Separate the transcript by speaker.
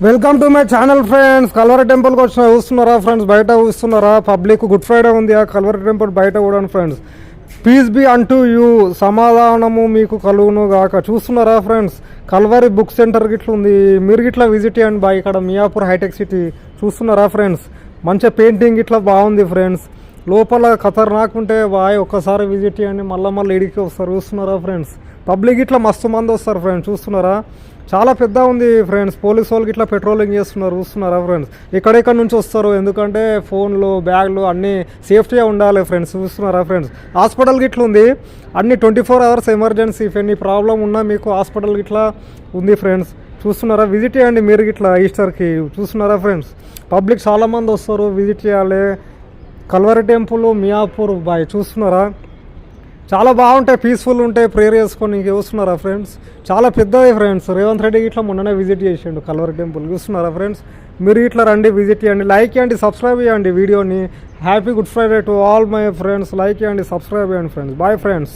Speaker 1: Welcome to my channel friends. Calvary టెంపుల్కి వచ్చిన చూస్తున్నారా ఫ్రెండ్స్? బయట చూస్తున్నారా? పబ్లిక్ గుడ్ ఫ్రైడే ఉంది ఆ కల్వరి టెంపుల్ బయట కూడా ఫ్రెండ్స్. పీస్ బి అంటూ యూ, సమాధానము మీకు కలుగును గాక. చూస్తున్నారా ఫ్రెండ్స్? కల్వరి బుక్ సెంటర్ గిట్ల ఉంది, మీరు గిట్లా విజిట్ చేయండి బా. ఇక్కడ మియాపూర్ హైటెక్ సిటీ చూస్తున్నారా ఫ్రెండ్స్? మంచిగా పెయింటింగ్ ఇట్లా బాగుంది ఫ్రెండ్స్. లోపల ఖతర్నాక్ ఉంటే బాయ్, ఒక్కసారి విజిట్ చేయండి. మళ్ళీ ఇడికి వస్తారు. చూస్తున్నారా ఫ్రెండ్స్? పబ్లిక్ ఇట్లా మస్తు మంది వస్తారు ఫ్రెండ్స్. చూస్తున్నారా? చాలా పెద్ద ఉంది ఫ్రెండ్స్. పోలీస్ వాళ్ళకి ఇట్లా పెట్రోలింగ్ చేస్తున్నారు. చూస్తున్నారా ఫ్రెండ్స్? ఎక్కడెక్కడ నుంచి వస్తారు, ఎందుకంటే ఫోన్లు బ్యాగ్లు అన్నీ సేఫ్టీగా ఉండాలి ఫ్రెండ్స్. చూస్తున్నారా ఫ్రెండ్స్? హాస్పిటల్ గిట్ల ఉంది, అన్ని 24 hours emergency. If any problem ఉన్నా మీకు హాస్పిటల్ గిట్లా ఉంది ఫ్రెండ్స్. చూస్తున్నారా? విజిట్ చేయండి మీరు గిట్లా ఈస్టర్కి. చూస్తున్నారా ఫ్రెండ్స్? పబ్లిక్ చాలామంది వస్తారు, విజిట్ చేయాలి. Calvary temple Miyapur boy. చూస్తున్నారా? చాలా బాగుంటాయి, పీస్ఫుల్ ఉంటాయి. ప్రేయర్ చేసుకొని చూస్తున్నారా ఫ్రెండ్స్? చాలా పెద్దది ఫ్రెండ్స్. రేవంత్ రెడ్డి ఇట్లా మొన్ననే విజిట్ చేసిండు కల్వరి టెంపుల్. చూస్తున్నారా ఫ్రెండ్స్? మీరు ఇట్లా రండి, విజిట్ చేయండి, లైక్ చేయండి, సబ్స్క్రైబ్ చేయండి వీడియోని. Happy good Friday to all my friends. Like చేయండి, సబ్స్క్రైబ్ చేయండి ఫ్రెండ్స్. Bye friends.